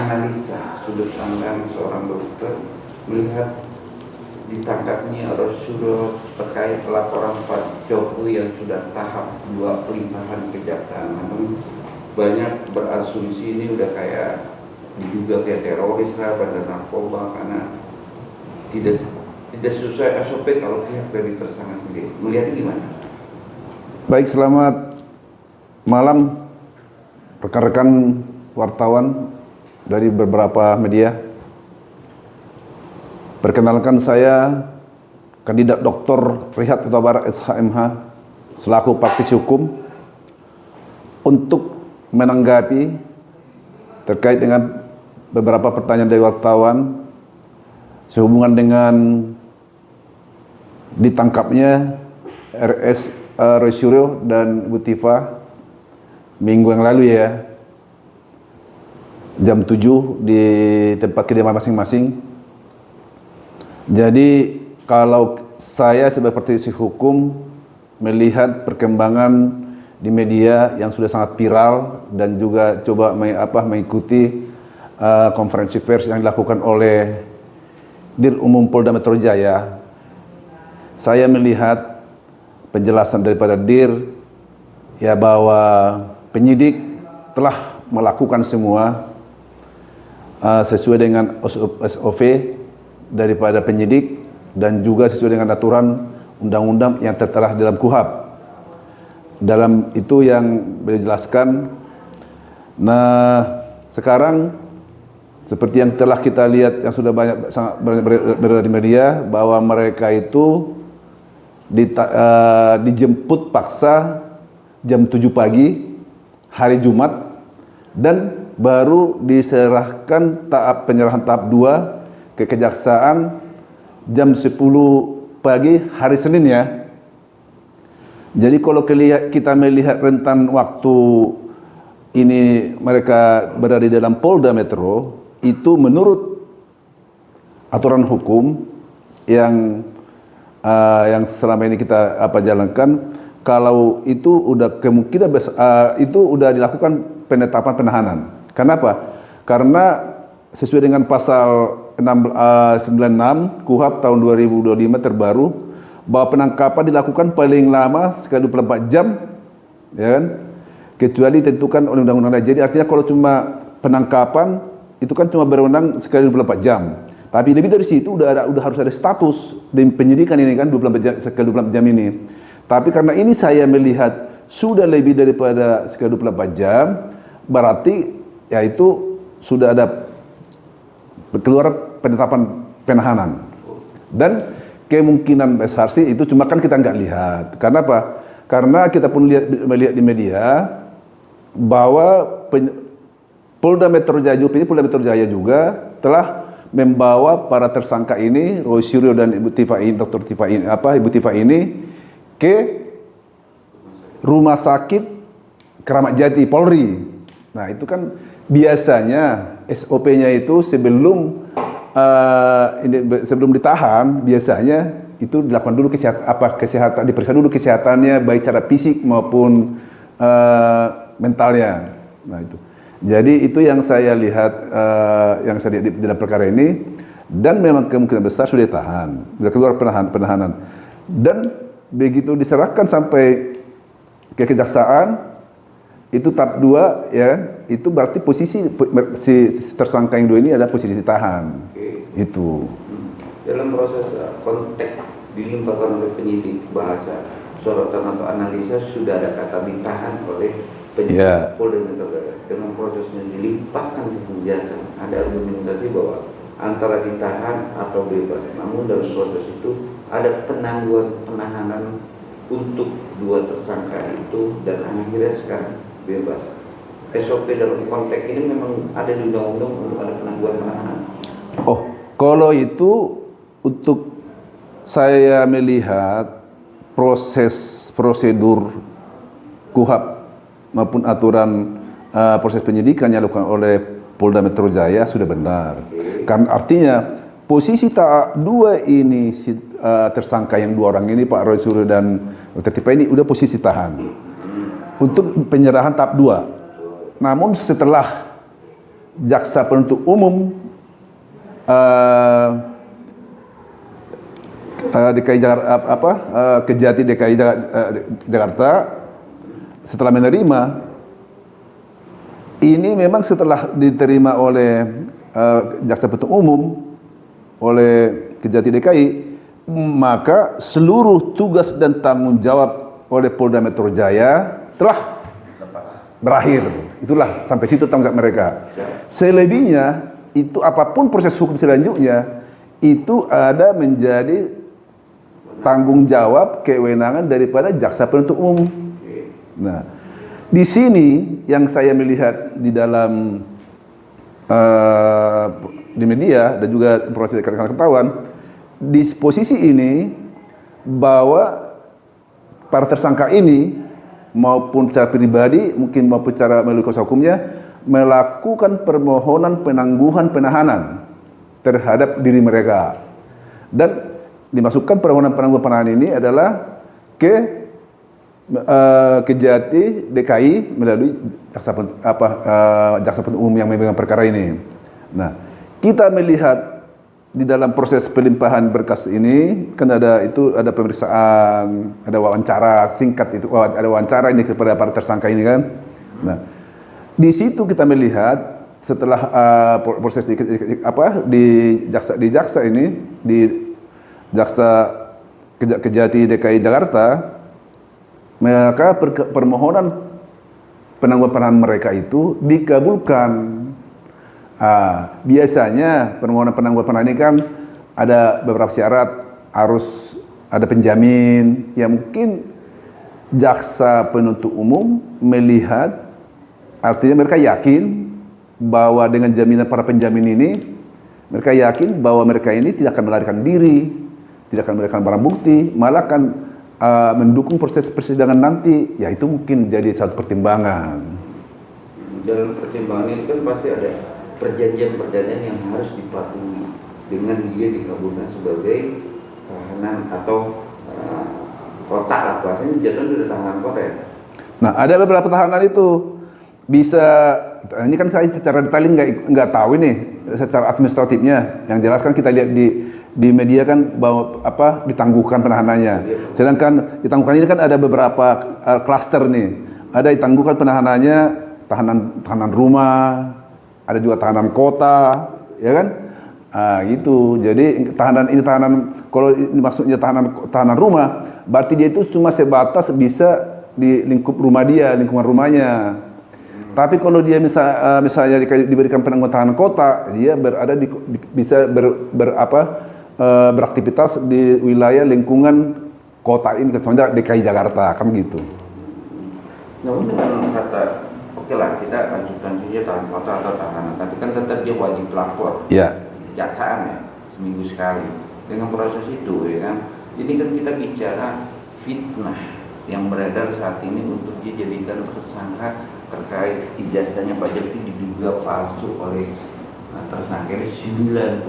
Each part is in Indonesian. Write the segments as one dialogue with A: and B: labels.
A: analisa sudut pandang seorang dokter melihat ditangkapnya Rasulullah terkait laporan Pak Jokowi yang sudah tahap 2 pelimpahan kejaksaan. Namun banyak berasumsi ini udah kayak diduga kayak teroris lah, bandar narkoba, karena tidak sesuai SOP kalau pihak dari tersangka sendiri. Melihatnya gimana?
B: Baik, selamat malam rekan-rekan wartawan dari beberapa media. Perkenalkan, saya kandidat Dr. Rehat Huta Barat SHMH selaku praktisi hukum untuk menanggapi terkait dengan beberapa pertanyaan dari wartawan sehubungan dengan ditangkapnya RS Roy Suryo dan Ibu Tifa minggu yang lalu ya, jam 7 di tempat kediaman masing-masing. Jadi kalau saya sebagai praktisi hukum melihat perkembangan di media yang sudah sangat viral dan juga coba mengikuti konferensi pers yang dilakukan oleh Dir Umum Polda Metro Jaya, saya melihat penjelasan daripada Dir ya bahwa penyidik telah melakukan semua sesuai dengan SOP daripada penyidik dan juga sesuai dengan aturan undang-undang yang tertera dalam KUHP. Dalam itu yang dijelaskan. Nah, sekarang seperti yang telah kita lihat yang sudah sangat berada di media bahwa mereka itu dijemput paksa jam 7 pagi hari Jumat dan baru diserahkan penyerahan tahap 2 ke kejaksaan jam 10 pagi hari Senin ya. Jadi kalau kita melihat rentan waktu ini mereka berada di dalam Polda Metro, itu menurut aturan hukum yang selama ini kita jalankan, kalau itu udah kemungkinan itu udah dilakukan penetapan penahanan. Kenapa? Karena sesuai dengan pasal 96 KUHP tahun 2025 terbaru, bahwa penangkapan dilakukan paling lama sekali 24 jam, ya kan? Kecuali ditentukan oleh undang-undang lain. Jadi artinya kalau cuma penangkapan itu kan cuma berwenang sekali 24 jam. Tapi lebih dari situ udah harus ada status di penyidikan ini kan 24 jam, sekali 24 jam ini. Tapi karena ini saya melihat sudah lebih daripada sekali 24 jam, berarti yaitu sudah ada keluar penetapan penahanan. Dan kemungkinan besar sih itu cuma kan kita nggak lihat. Karena apa? Karena kita pun melihat di media bahwa Polda Metro Jaya juga telah membawa para tersangka ini, Roy Suryo dan Ibu Tifa ini, Dr. Tifa ini, Ibu Tifa ini ke Rumah Sakit Keramat Jati Polri. Nah, itu kan biasanya SOP-nya itu sebelum ditahan, biasanya itu dilakukan dulu kesehatan, diperiksa dulu kesehatannya baik secara fisik maupun mentalnya. Nah, itu. Jadi itu yang saya lihat di dalam perkara ini, dan memang kemungkinan besar sudah ditahan, sudah keluar penahanan. Dan begitu diserahkan sampai ke kejaksaan, itu tahap 2 ya, itu berarti posisi si tersangka yang 2 ini adalah posisi ditahan. Itu.
A: Dalam proses konteks dilimpahkan oleh penyidik bahasa sorotan atau analisa sudah ada kata ditahan oleh penyidik Polda Metro Jaya. Dengan prosesnya dilimpahkan ke kejaksaan, ada argumentasi bahwa antara ditahan atau bebas. Namun dalam proses itu ada penangguhan penahanan untuk 2 tersangka itu dan akhirnya sekarang bebas. SOP dalam konteks ini memang ada di undang-undang untuk ada penangguhan penahanan.
B: Oh, kalau itu untuk saya melihat prosedur KUHP maupun aturan proses penyidikan yang dilakukan oleh Polda Metro Jaya sudah benar. Karena artinya posisi tahap 2 ini tersangka yang 2 orang ini Pak Roy Suryo dan Dr. Tifa ini udah posisi tahan untuk penyerahan tahap 2. Namun setelah jaksa penuntut umum DKI Jakarta, Kejati DKI Jakarta setelah menerima ini, memang setelah diterima oleh jaksa penuntut umum oleh Kejati DKI, maka seluruh tugas dan tanggung jawab oleh Polda Metro Jaya telah berakhir. Itulah sampai situ tanggung jawab mereka. Selebihnya itu apapun proses hukum selanjutnya itu ada menjadi tanggung jawab kewenangan daripada jaksa penuntut umum. Nah, di sini yang saya melihat di dalam di media dan juga informasi dari rekan-rekan ketahuan, di posisi ini bahwa para tersangka ini maupun secara pribadi mungkin maupun secara melalui kuasa hukumnya melakukan permohonan penangguhan penahanan terhadap diri mereka, dan dimasukkan permohonan penangguhan penahanan ini adalah ke Kejati DKI melalui jaksa penuntut umum yang memegang perkara ini. Nah, kita melihat di dalam proses pelimpahan berkas ini kan ada pemeriksaan, ada wawancara singkat itu, ada wawancara ini kepada para tersangka ini kan. Nah, di situ kita melihat setelah proses di jaksa ini, di jaksa Kejati DKI Jakarta, maka permohonan penangguhan penahanan mereka itu dikabulkan. Biasanya permohonan penangguhan penahanan ini kan ada beberapa syarat, harus ada penjamin. Ya mungkin jaksa penuntut umum melihat, artinya mereka yakin bahwa dengan jaminan para penjamin ini, mereka yakin bahwa mereka ini tidak akan melarikan diri, tidak akan melarikan barang bukti, malah akan mendukung proses persidangan nanti. Ya itu mungkin jadi satu pertimbangan.
A: Dalam pertimbangan ini kan pasti ada perjanjian-perjanjian yang harus dipatuhi dengan dia dikabulkan sebagai tahanan atau kota lah, bahasanya jatuhnya sudah tahanan kota ya.
B: Nah, ada beberapa tahanan itu bisa, ini kan saya secara detail nggak tahu ini secara administratifnya. Yang jelas kan kita lihat di media kan bahwa ditangguhkan penahanannya. Sedangkan ditangguhkan ini kan ada beberapa klaster nih. Ada ditangguhkan penahanannya tahanan rumah, ada juga tahanan kota, ya kan? Gitu. Jadi tahanan kalau ini maksudnya tahanan rumah, berarti dia itu cuma sebatas bisa di lingkup rumah dia, lingkungan rumahnya. Tapi kalau dia misalnya diberikan penangguhan tahanan kota, dia bisa beraktivitas di wilayah lingkungan kota ini, contohnya DKI Jakarta, kan gitu.
A: Namun dengan kata, oke lah kita lanjutkan saja tahanan kota atau tahanan, tapi kan tetap dia wajib lapor.
B: Ya.
A: Kejaksaan ya, seminggu sekali. Dengan proses itu ya kan, ini kan kita bicara fitnah yang beredar saat ini untuk dijadikan tersangka terkait ijazahnya Pak Jati diduga palsu oleh tersangka ini 99%.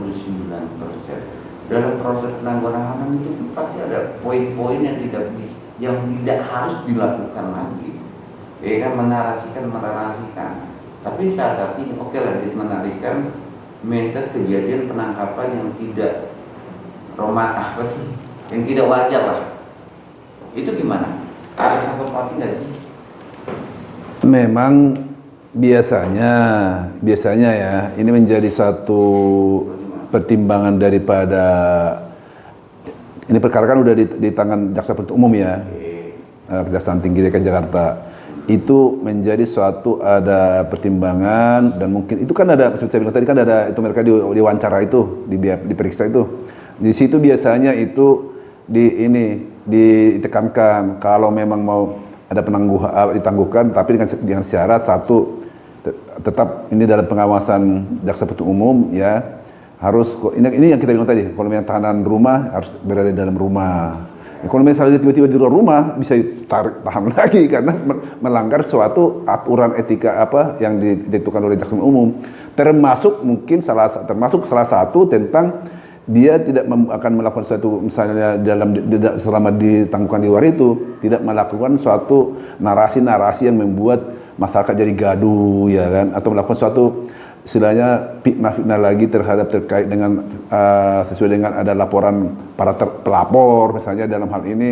A: Dalam proses penangguhan itu pasti ada poin-poin yang tidak harus dilakukan lagi. Ya kan, menarasikan. Tapi saat ini oke lah menarasikan metode kejadian penangkapan yang tidak yang tidak wajar lah. Itu gimana? Ada sangkut pautnya nggak sih?
B: Memang biasanya ya ini menjadi satu pertimbangan daripada ini perkara kan udah di tangan jaksa penuntut umum ya, Kejaksaan Tinggi DKI Jakarta. Itu menjadi suatu ada pertimbangan, dan mungkin itu kan ada, seperti saya bilang tadi kan ada itu mereka diwawancara itu, diperiksa itu. Di situ biasanya itu ditekankan kalau memang mau ada ditangguhkan, tapi dengan syarat satu, tetap ini dalam pengawasan jaksa penuntut umum ya, harus ini yang kita bilang tadi, kalau yang tahanan rumah harus berada di dalam rumah. Kalau misalnya tiba-tiba di luar rumah bisa tahan lagi karena melanggar suatu aturan etika yang ditentukan oleh jaksa umum, termasuk salah satu tentang dia tidak akan melakukan suatu, misalnya selama ditangguhkan di luar itu tidak melakukan suatu narasi yang membuat masyarakat jadi gaduh ya kan, atau melakukan suatu istilahnya fitnah-fitnah lagi terkait dengan sesuai dengan ada laporan para pelapor misalnya dalam hal ini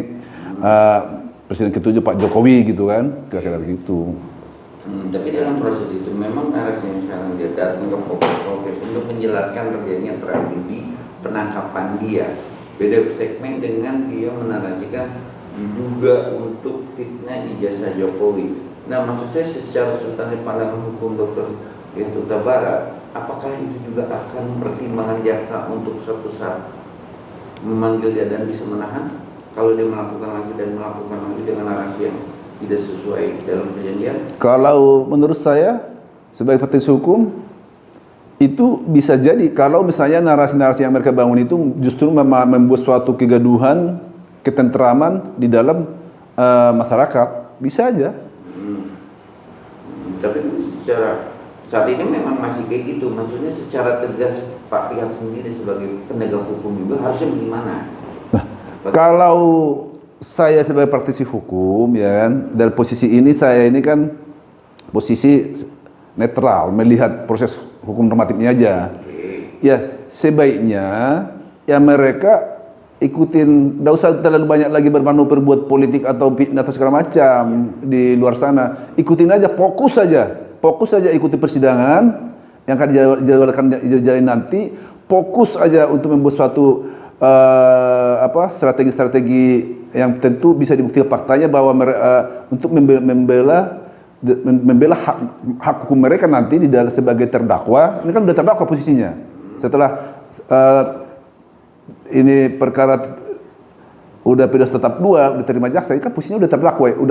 B: Presiden ke-7 Pak Jokowi gitu kan, kira-kira begitu.
A: Tapi dalam proses itu memang narasi yang sekarang dia datang ke Polres untuk menjelaskan terjadinya tragedi penangkapan dia. Beda segmen dengan dia menarasikan diduga untuk fitnah ijazah Jokowi. Nah, maksud saya secara substansi pandangan hukum Dr. Huta Barat, apakah itu juga akan pertimbangan jaksa untuk suatu saat memanggil dia dan bisa menahan kalau dia melakukan lagi dengan narasi yang tidak sesuai dalam perjanjian? Kalau
B: menurut saya sebagai praktisi hukum itu bisa jadi kalau misalnya narasi-narasi yang mereka bangun itu justru membuat suatu kegaduhan, ketentraman di dalam masyarakat, bisa aja.
A: Tapi secara saat ini memang masih kayak gitu, maksudnya secara tegas Pak Riyad sendiri sebagai penegak hukum juga harusnya bagaimana?
B: Nah, kalau saya sebagai praktisi hukum ya, dari posisi ini saya ini kan posisi netral melihat proses hukum normatifnya aja. Ya sebaiknya ya mereka ikutin, tidak usah terlalu banyak lagi bermanuver buat politik atau fitnah atau segala macam di luar sana. Ikutin aja, fokus saja ikuti persidangan yang akan dijadwalkan nanti. Fokus aja untuk membuat suatu strategi-strategi yang tentu bisa dibuktikan faktanya bahwa untuk membela hak hukum mereka nanti di dalam sebagai terdakwa. Ini kan udah terdakwa posisinya. Setelah ini perkara udah pidanaan tetap 2 diterima jaksa, ini kan posisinya udah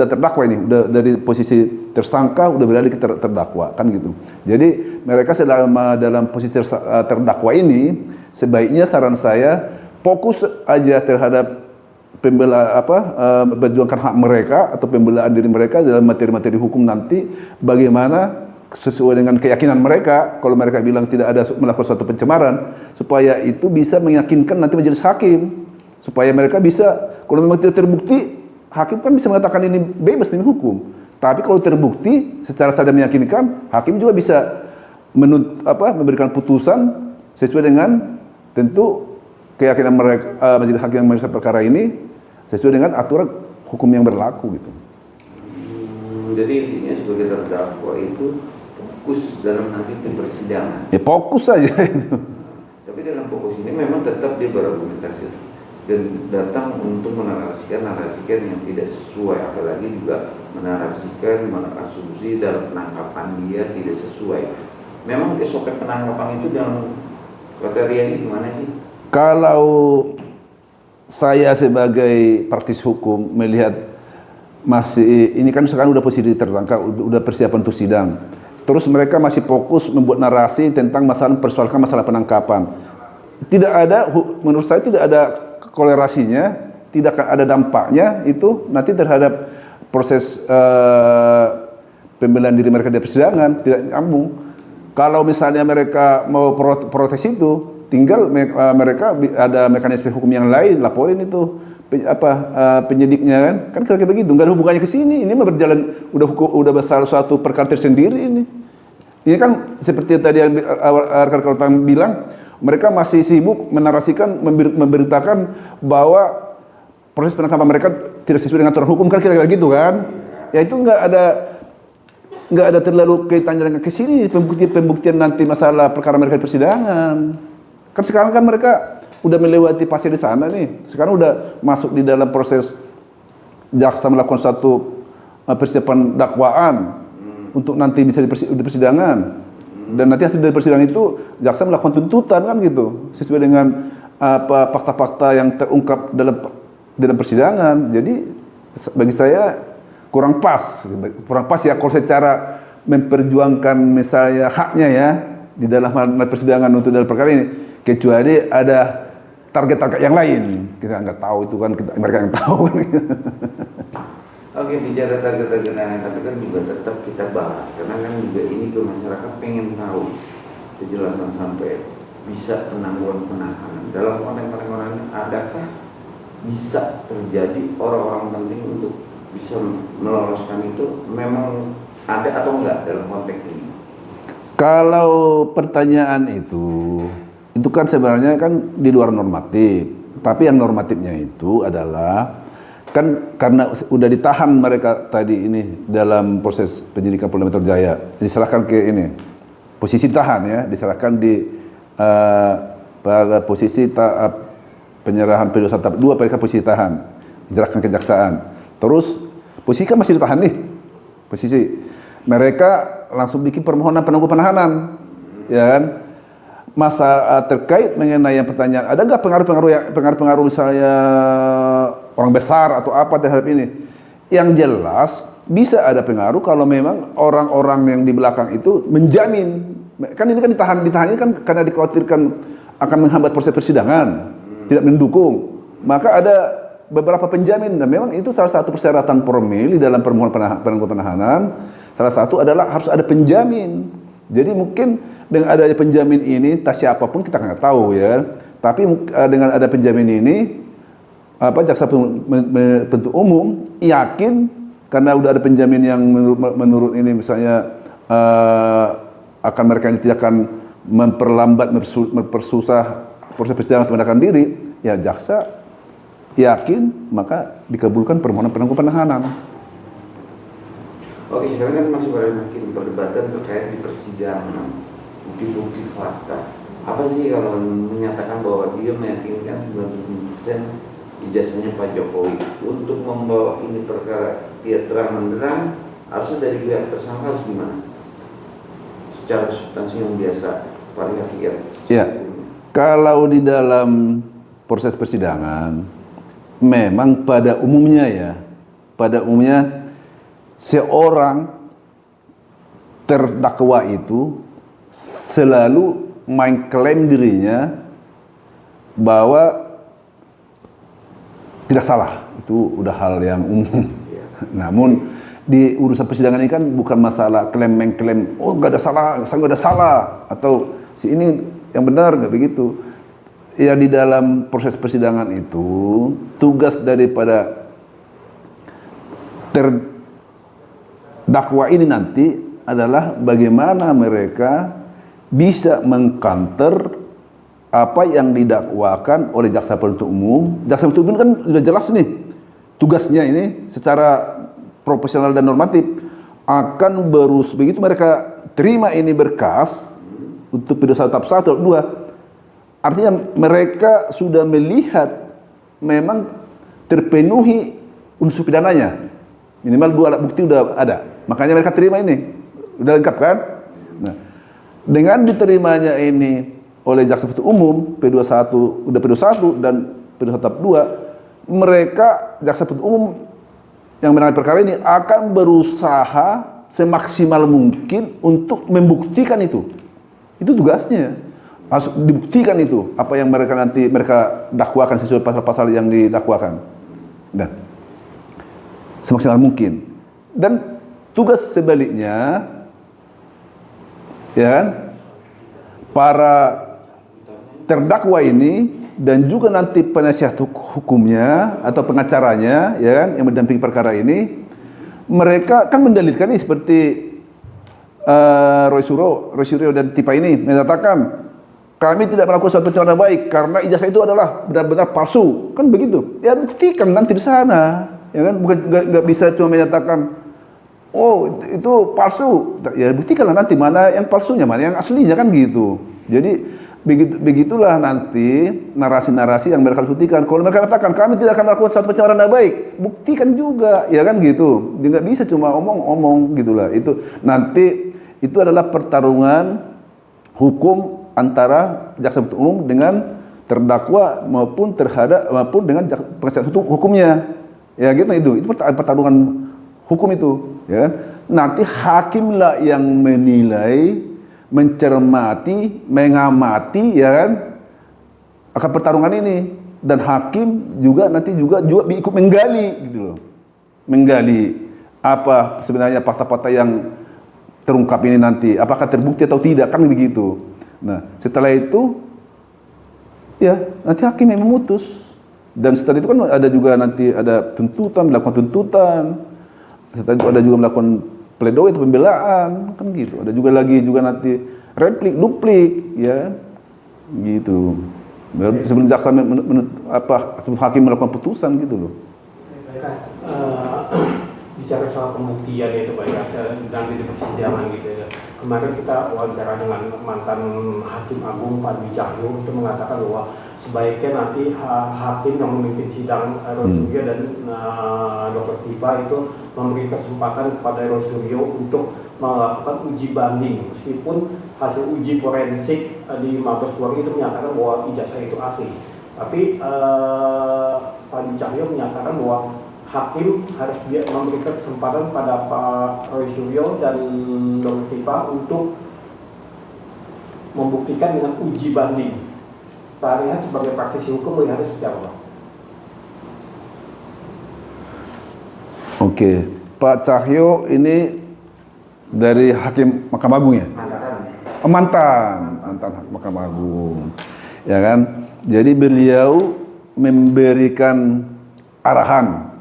B: terdakwa ini, udah dari posisi tersangka udah beralih ke terdakwa kan gitu. Jadi mereka selama dalam posisi terdakwa ini sebaiknya saran saya fokus aja terhadap berjuangkan hak mereka atau pembelaan diri mereka dalam materi-materi hukum nanti, bagaimana sesuai dengan keyakinan mereka. Kalau mereka bilang tidak ada melakukan suatu pencemaran, supaya itu bisa meyakinkan nanti majelis hakim, supaya mereka bisa, kalau memang tidak terbukti, hakim kan bisa mengatakan ini bebas demi hukum. Tapi kalau terbukti secara sadar meyakinkan, hakim juga bisa memberikan putusan sesuai dengan tentu keyakinan mereka, majelis hakim yang memeriksa perkara ini sesuai dengan aturan hukum yang berlaku gitu.
A: Jadi intinya sebagai terdakwa itu fokus dalam nanti persidangan.
B: Ya fokus saja itu.
A: Tapi dalam fokus ini memang tetap dia berargumentasi dan datang untuk menarasikan yang tidak sesuai, apalagi juga menarasikan asumsi dalam penangkapan dia tidak sesuai. Memang SOP penangkapan itu dalam kriteria ini gimana sih?
B: Kalau saya sebagai praktisi hukum melihat masih ini kan sekarang udah posisi tersangka, udah persiapan untuk sidang. Terus mereka masih fokus membuat narasi tentang persoalkan masalah penangkapan. Tidak ada, menurut saya tidak ada kolerasinya, tidak akan ada dampaknya itu nanti terhadap proses pembelaan diri mereka di persidangan, tidak nyambung. Kalau misalnya mereka mau protes itu, tinggal mereka ada mekanisme hukum yang lain, laporin itu penyidiknya kan kira-kira begitu, nggak ada hubungannya ke sini. Ini berjalan udah besar suatu perkara tersendiri ini. Ini kan seperti tadi rekan-rekan bilang, mereka masih sibuk menarasikan, memberitakan bahwa proses penangkapan mereka tidak sesuai dengan aturan hukum kan kira-kira gitu kan. Ya itu nggak ada terlalu kaitannya dengan kesini pembuktian nanti masalah perkara mereka di persidangan. Kan sekarang kan mereka udah melewati fase di sana nih. Sekarang udah masuk di dalam proses jaksa melakukan suatu persiapan dakwaan untuk nanti bisa di persidangan. Dan nanti hasil dari persidangan itu jaksa melakukan tuntutan kan gitu, sesuai dengan fakta-fakta yang terungkap dalam persidangan. Jadi bagi saya kurang pas ya kalau secara memperjuangkan misalnya haknya ya di dalam persidangan untuk dalam perkara ini, kecuali ada target-target yang lain, kita nggak tahu itu kan, mereka yang tahu kan.
A: Oke, bicara target-target lain, tapi kan juga tetap kita bahas, karena kan juga ini ke masyarakat pengen tahu kejelasan sampai bisa penangguhan penahanan. Dalam konteks penangguhan, adakah bisa terjadi orang-orang penting untuk bisa meloloskan itu, memang ada atau enggak dalam konteks ini?
B: Kalau pertanyaan itu kan sebenarnya kan di luar normatif. Tapi yang normatifnya itu adalah kan karena udah ditahan mereka tadi ini dalam proses penyidikan Polda Metro Jaya, diserahkan ke ini posisi tahan ya, diserahkan di pada posisi penyerahan P21 tahap 2 mereka posisi tahan, diserahkan kejaksaan. Terus posisi kan masih ditahan nih, posisi mereka langsung bikin permohonan penangguhan penahanan, ya kan? Masa terkait mengenai yang pertanyaan, ada nggak pengaruh misalnya orang besar atau apa terhadap ini? Yang jelas bisa ada pengaruh kalau memang orang-orang yang di belakang itu menjamin. Kan ini kan ditahan ini kan karena dikhawatirkan akan menghambat proses persidangan, tidak mendukung. Maka ada beberapa penjamin dan memang itu salah satu persyaratan formil di dalam permohonan penangguhan penahanan. Salah satu adalah harus ada penjamin. Jadi mungkin dengan adanya penjamin ini, entah siapapun kita nggak tahu ya. Tapi dengan ada penjamin ini, jaksa penuntut umum yakin karena udah ada penjamin yang menurut ini misalnya akan mereka ini tidak akan memperlambat, mempersusah proses persidangan untuk mendapatkan diri, ya jaksa yakin maka dikabulkan permohonan penangguhan penahanan.
A: Oke, sekarang kan masih makin perdebatan terkait di persidangan, bukti-bukti fakta. Apa sih kalau menyatakan bahwa dia meyakinkan 90% ijazahnya Pak Jokowi untuk membawa ini perkara dia terang menderang, harusnya dari pihak tersangka harus gimana? Secara substansi yang biasa, paling hakikat.
B: Ya, kalau di dalam proses persidangan, memang pada umumnya seorang terdakwa itu selalu mengklaim dirinya bahwa tidak salah. Itu udah hal yang umum. Namun di urusan persidangan ini kan bukan masalah mengklaim, oh nggak ada salah, saya nggak ada salah, atau si ini yang benar, nggak begitu. Ya di dalam proses persidangan itu tugas daripada terdakwa ini nanti adalah bagaimana mereka bisa mengcounter apa yang didakwakan oleh jaksa penuntut umum. Jaksa penuntut umum kan sudah jelas nih tugasnya ini secara profesional dan normatif akan begitu mereka terima ini berkas untuk P21 tahap 1 tahap 2. Artinya mereka sudah melihat memang terpenuhi unsur pidananya. Minimal 2 alat bukti udah ada. Makanya mereka terima ini. Udah lengkap kan? Nah, dengan diterimanya ini oleh jaksa penuntut umum P21 udah P21 dan P21 tahap 2, mereka jaksa penuntut umum yang menangani perkara ini akan berusaha semaksimal mungkin untuk membuktikan itu. Itu tugasnya. Harus dibuktikan itu apa yang mereka dakwakan sesuai pasal-pasal yang didakwakan. Dan semaksimal mungkin. Dan tugas sebaliknya, ya kan, para terdakwa ini dan juga nanti penasihat hukumnya atau pengacaranya, ya kan, yang mendampingi perkara ini, mereka kan mendalilkan ini seperti Roy Suryo dan Tipa ini menyatakan kami tidak melakukan suatu pencemaran baik karena ijazah itu adalah benar-benar palsu, kan begitu? Ya buktikan nanti di sana, ya kan? Bukan nggak bisa cuma menyatakan, oh itu palsu, ya buktikanlah nanti mana yang palsunya, mana yang aslinya, kan gitu. Jadi begitulah nanti narasi-narasi yang mereka buktikan. Kalau mereka katakan kami tidak akan melakukan suatu pencemaran nama baik, buktikan juga, ya kan gitu. Dia nggak bisa cuma omong-omong gitulah. Itu nanti itu adalah pertarungan hukum antara jaksa penuntut umum dengan terdakwa maupun dengan penasihat hukumnya. Ya gitu, itu pertarungan hukum itu, ya kan. Nanti hakimlah yang menilai, mencermati, mengamati, ya kan, akan pertarungan ini, dan hakim juga nanti juga ikut menggali gitu loh. Menggali apa sebenarnya fakta-fakta yang terungkap ini nanti, apakah terbukti atau tidak, kan begitu. Nah, setelah itu ya nanti hakim yang memutus. Dan setelah itu kan ada juga nanti ada tuntutan, melakukan tuntutan. Setelah itu ada juga melakukan pledoi atau pembelaan kan gitu. Ada juga nanti replik, duplik, ya gitu. Sebelum jaksa sebelum hakim melakukan putusan gitu loh.
C: Bicara soal pembuktian itu Pak ya, nanti di persidangan gitu ya. Kemarin kita wawancara dengan mantan Hakim Agung Pak Dwi Cahyo itu mengatakan bahwa sebaiknya nanti hakim yang memimpin sidang Rosuryo dan Dr. Tiba itu memberi kesempatan kepada Rosuryo untuk melakukan uji banding, meskipun hasil uji forensik di Mabes Polri itu menyatakan bahwa ijazah itu asli, tapi Pak Dwi Cahyo menyatakan bahwa hakim harus memberikan kesempatan pada Pak Rosuryo dan Dr. Tiba untuk membuktikan dengan uji banding. Pak Rehat sebagai praktisi hukum melihatnya seperti apa?
B: Oke, Pak Cahyo ini dari Hakim Mahkamah Agung ya? Mantan Mahkamah Agung, ya kan? Jadi beliau memberikan arahan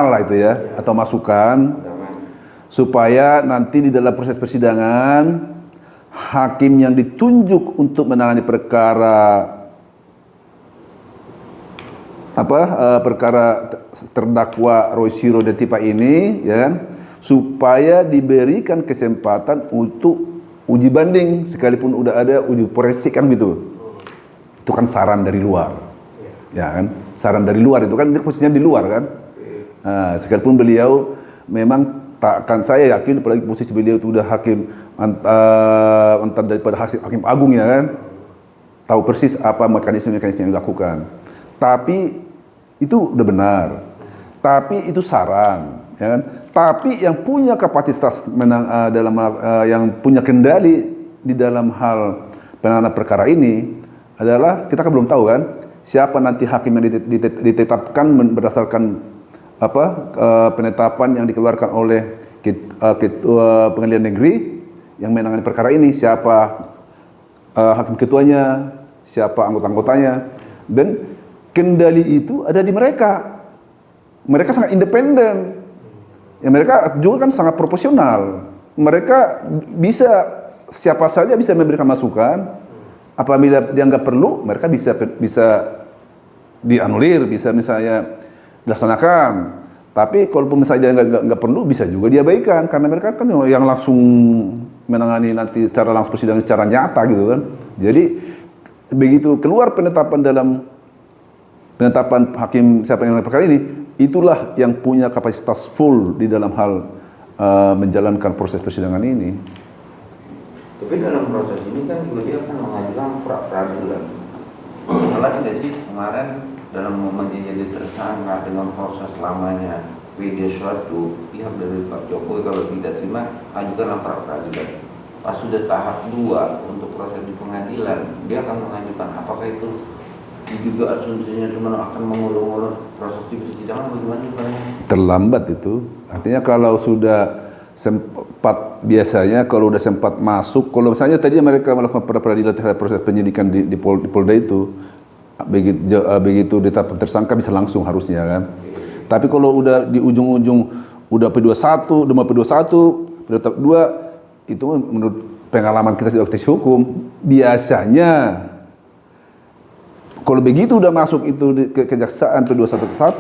B: lah itu ya, atau masukan supaya nanti di dalam proses persidangan hakim yang ditunjuk untuk menangani perkara terdakwa Rosyiro dan Tipa ini, ya kan, supaya diberikan kesempatan untuk uji banding sekalipun udah ada uji forensik kan gitu. Itu kan saran dari luar, ya kan, saran dari luar itu kan posisinya di luar kan. Nah, sekalipun beliau memang takkan, saya yakin apalagi posisi beliau itu udah hakim mantan daripada hakim agung ya kan, tahu persis apa mekanisme yang dilakukan. Tapi itu udah benar. Tapi itu saran, ya kan? Tapi yang punya kapasitas yang punya kendali di dalam hal penanganan perkara ini adalah, kita kan belum tahu kan siapa nanti hakim yang ditetapkan berdasarkan penetapan yang dikeluarkan oleh Ketua Pengadilan Negeri yang menangani perkara ini, siapa hakim ketuanya, siapa anggota-anggotanya, dan kendali itu ada di mereka. Mereka sangat independen. Ya, mereka juga kan sangat proporsional. Mereka bisa, siapa saja bisa memberikan masukan. Apabila dianggap perlu, mereka bisa dianulir, bisa misalnya dilaksanakan. Tapi kalau misalnya nggak perlu, bisa juga diabaikan, karena mereka kan yang langsung menangani nanti secara langsung persidangan secara nyata gitu kan. Jadi begitu keluar penetapan hakim siapa yang perkara ini, itulah yang punya kapasitas full di dalam hal menjalankan proses persidangan ini.
A: Tapi dalam proses ini kan juga dia akan mengajukan pra-peradilan. Salah tidak sih kemarin dalam momen dia jadi tersangka dengan proses lamanya video suatu pihak dari Pak Jokowi kalau tidak terima ajukanlah pra-peradilan. Pas sudah tahap 2 untuk proses di pengadilan, dia akan mengajukan, apakah itu juga asumsinya cuma akan mengulur-ulur proses di persidangan, bagaimana? Terlambat itu. Artinya kalau sudah sempat, biasanya kalau sudah sempat masuk, kalau misalnya tadi mereka melakukan pra-peradilan terhadap proses penyidikan di Polda itu, begitu ditetapkan tersangka bisa langsung harusnya kan. Tapi kalau udah di ujung-ujung udah P21, udah mau P21, P22, itu menurut pengalaman kita sebagai praktisi hukum, biasanya kalau begitu udah masuk itu ke kejaksaan P21,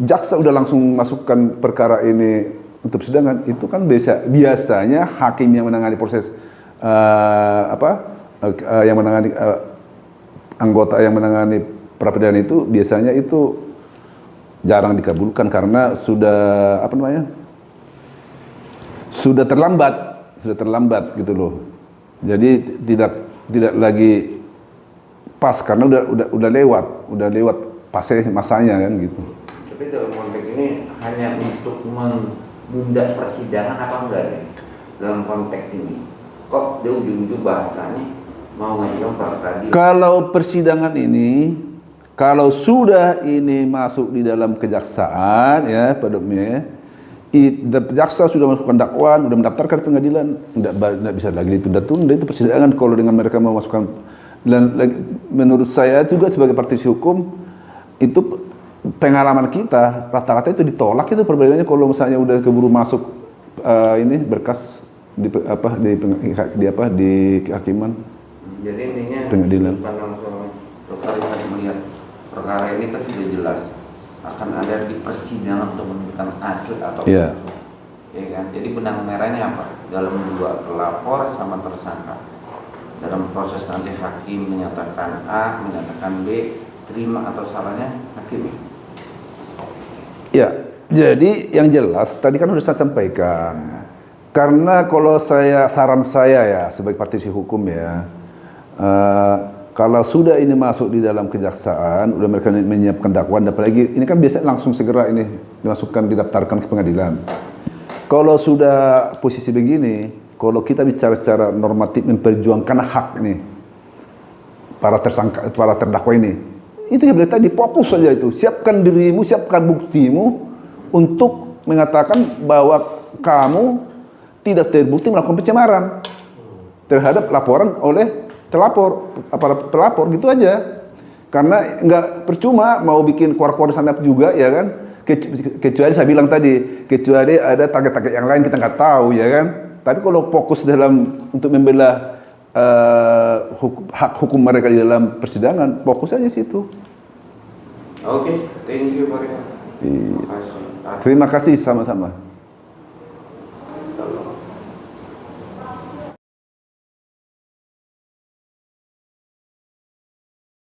A: jaksa udah langsung masukkan perkara ini untuk persidangan, itu kan biasanya hakim yang menangani proses yang menangani anggota yang menangani pra-peradilan itu biasanya itu jarang dikabulkan karena sudah sudah terlambat gitu loh. Jadi tidak lagi pas karena udah lewat masanya kan gitu. Tapi dalam konteks ini hanya untuk menunda persidangan apa enggak nih? Dalam konteks ini kok dia ujung-ujung bahasanya mau ngajukan pra-peradilan. Kalau
B: persidangan ini, kalau sudah ini masuk di dalam kejaksaan ya padahal jaksa sudah masukkan dakwaan, sudah mendaftarkan pengadilan, tidak bisa lagi ditunda-tunda itu persidangan kalau dengan mereka mau masukkan. Dan menurut saya juga sebagai praktisi hukum itu pengalaman kita rata-rata itu ditolak itu perbedanya kalau misalnya udah keburu masuk ini berkas di kehakiman.
A: Jadi intinya
B: Pengadilan.
A: bukan langsung dokter melihat perkara ini kan sudah jelas akan ada di persidangan untuk menentukan asli atau
B: Iya.
A: ya kan. Jadi benang merahnya apa? Dalam dua pelapor sama tersangka. Dalam proses nanti hakim menyatakan A, menyatakan B, terima atau salahnya hakim.
B: Ya, jadi yang jelas tadi kan sudah saya sampaikan. Karena kalau saran saya ya sebagai praktisi hukum ya, kalau sudah ini masuk di dalam kejaksaan, udah mereka menyiapkan dakwaan, apalagi ini kan biasa langsung segera ini dimasukkan, didaftarkan ke pengadilan. Kalau sudah posisi begini, kalau kita bicara secara normatif memperjuangkan hak nih para tersangka, para terdakwa ini, itu ya berarti tadi fokus saja itu, siapkan dirimu, siapkan buktimu untuk mengatakan bahwa kamu tidak terbukti melakukan pencemaran terhadap laporan oleh pelapor gitu aja. Karena nggak percuma mau bikin keluar-keluar sana juga ya kan, kecuali saya bilang tadi, kecuali ada target-target yang lain kita nggak tahu ya kan. Tapi kalau fokus dalam untuk membela hak hukum mereka di dalam persidangan, fokus aja situ.
A: Oke, thank you Pak.
B: Terima kasih sama-sama.